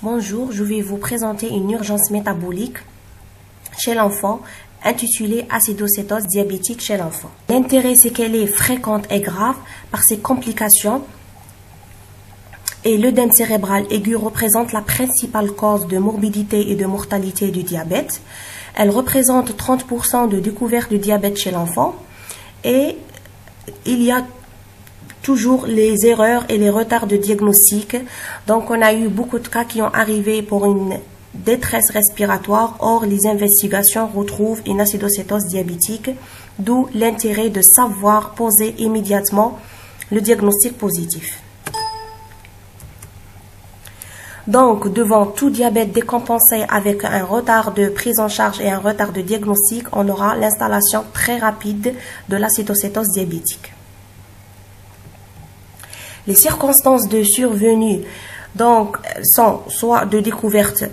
Bonjour, je vais vous présenter une urgence métabolique chez l'enfant intitulée acidocétose diabétique chez l'enfant. L'intérêt, c'est qu'elle est fréquente et grave par ses complications et l'œdème cérébral aigu représente la principale cause de morbidité et de mortalité du diabète. Elle représente 30% de découverte de diabète chez l'enfant et il y a toujours les erreurs et les retards de diagnostic. Donc, on a eu beaucoup de cas qui ont arrivé pour une détresse respiratoire. Or, les investigations retrouvent une acidocétose diabétique, d'où l'intérêt de savoir poser immédiatement le diagnostic positif. Donc, devant tout diabète décompensé avec un retard de prise en charge et un retard de diagnostic, on aura l'installation très rapide de l'acidocétose diabétique. Les circonstances de survenue donc sont soit de découverte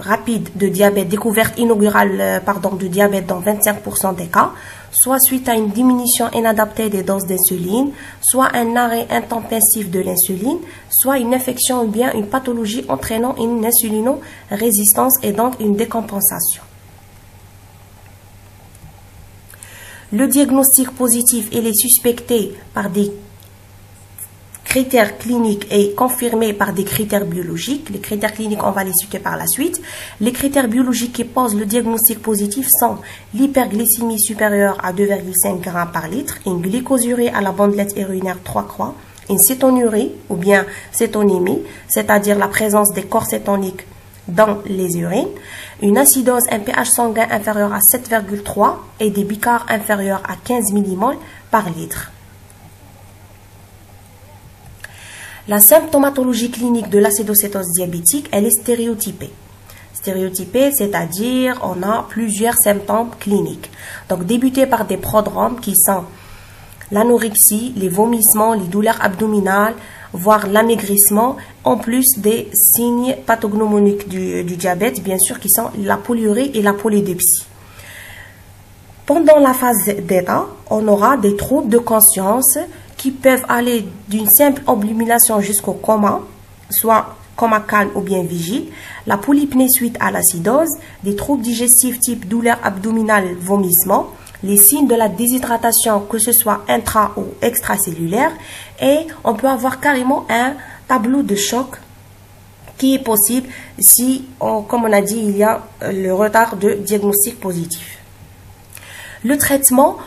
rapide de diabète, découverte inaugurale de diabète dans 25% des cas, soit suite à une diminution inadaptée des doses d'insuline, soit un arrêt intempestif de l'insuline, soit une infection ou bien une pathologie entraînant une insulino-résistance et donc une décompensation. Le diagnostic positif, il est suspecté par des critères cliniques et confirmés par des critères biologiques. Les critères cliniques, on va les citer par la suite. Les critères biologiques qui posent le diagnostic positif sont l'hyperglycémie supérieure à 2,5 g par litre, une glycosurée à la bandelette urinaire 3 croix, une cétonurie ou bien cétonémie, c'est-à-dire la présence des corps cétoniques dans les urines, une acidose, un pH sanguin inférieur à 7,3 et des bicarres inférieurs à 15 mmol par litre. La symptomatologie clinique de l'acidocétose diabétique, elle est stéréotypée. Stéréotypée, c'est-à-dire on a plusieurs symptômes cliniques. Donc débuter par des prodromes qui sont l'anorexie, les vomissements, les douleurs abdominales, voire l'amaigrissement, en plus des signes pathognomoniques du diabète, bien sûr, qui sont la polyurie et la polydipsie. Pendant la phase d'état, on aura des troubles de conscience qui peuvent aller d'une simple obnubilation jusqu'au coma, soit coma calme ou bien vigile, la polypnée suite à l'acidose, des troubles digestifs type douleur abdominale, vomissement, les signes de la déshydratation, que ce soit intra ou extracellulaire, et on peut avoir carrément un tableau de choc qui est possible si, comme on a dit, il y a le retard de diagnostic positif. Le traitement,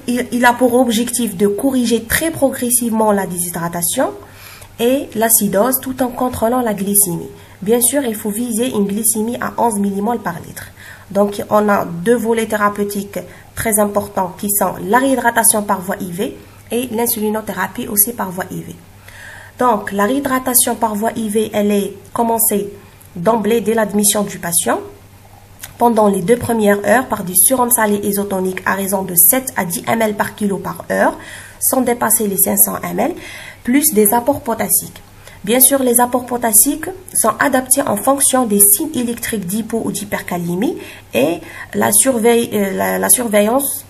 il a pour objectif de corriger très progressivement la déshydratation et l'acidose tout en contrôlant la glycémie. Bien sûr, il faut viser une glycémie à 11 mmol par litre. Donc, on a deux volets thérapeutiques très importants qui sont la réhydratation par voie IV et l'insulinothérapie aussi par voie IV. Donc, la réhydratation par voie IV, elle est commencée d'emblée dès l'admission du patient, pendant les 2 premières heures par du sérum salé isotonique à raison de 7 à 10 ml par kilo par heure, sans dépasser les 500 ml, plus des apports potassiques. Bien sûr, les apports potassiques sont adaptés en fonction des signes électriques d'hypo ou d'hypercalémie et la surveillance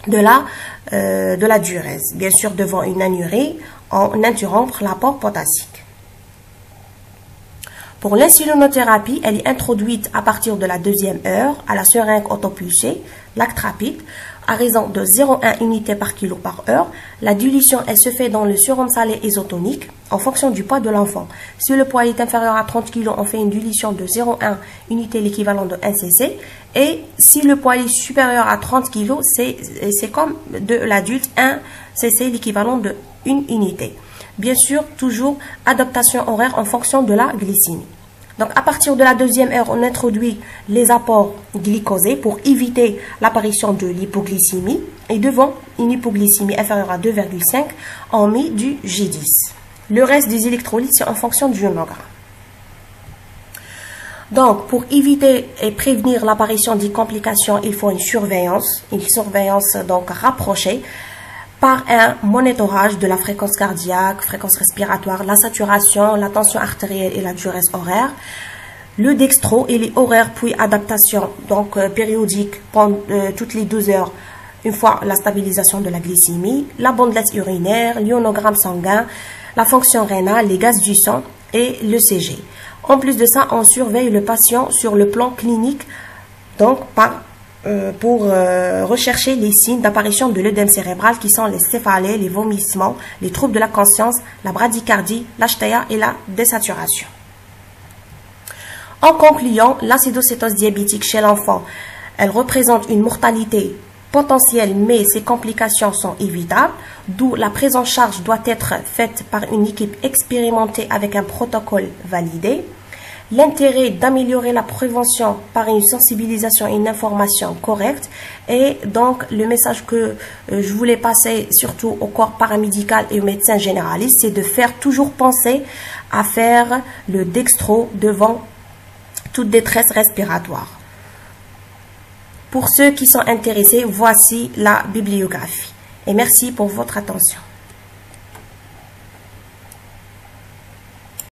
de la diurèse. Bien sûr, devant une anurie, on interrompt l'apport potassique. Pour l'insulinothérapie, elle est introduite à partir de la 2e heure à la seringue autopulsée, lactrapide, à raison de 0,1 unité par kilo par heure. La dilution, elle se fait dans le sérum salé isotonique en fonction du poids de l'enfant. Si le poids est inférieur à 30 kg, on fait une dilution de 0,1 unité, l'équivalent de 1 cc. Et si le poids est supérieur à 30 kg, c'est comme de l'adulte, 1 cc, l'équivalent de 1 unité. Bien sûr, toujours adaptation horaire en fonction de la glycémie. Donc, à partir de la 2e heure, on introduit les apports glycosés pour éviter l'apparition de l'hypoglycémie. Et devant une hypoglycémie inférieure à 2,5, on met du G10. Le reste des électrolytes, c'est en fonction du ionogramme. Donc, pour éviter et prévenir l'apparition des complications, il faut une surveillance donc rapprochée, par un monitorage de la fréquence cardiaque, fréquence respiratoire, la saturation, la tension artérielle et la durée horaire, le dextro et les horaires puis adaptation donc périodique toutes les 12 heures une fois la stabilisation de la glycémie, la bandelette urinaire, l'ionogramme sanguin, la fonction rénale, les gaz du sang et l'ECG. En plus de ça, on surveille le patient sur le plan clinique, donc pour rechercher les signes d'apparition de l'œdème cérébral qui sont les céphalées, les vomissements, les troubles de la conscience, la bradycardie, l'HTA et la désaturation. En concluant, l'acidocétose diabétique chez l'enfant, elle représente une mortalité potentielle, mais ses complications sont évitables, d'où la prise en charge doit être faite par une équipe expérimentée avec un protocole validé. L'intérêt d'améliorer la prévention par une sensibilisation et une information correcte. Et donc, le message que je voulais passer surtout au corps paramédical et aux médecins généralistes, c'est de faire toujours penser à faire le dextro devant toute détresse respiratoire. Pour ceux qui sont intéressés, voici la bibliographie. Et merci pour votre attention.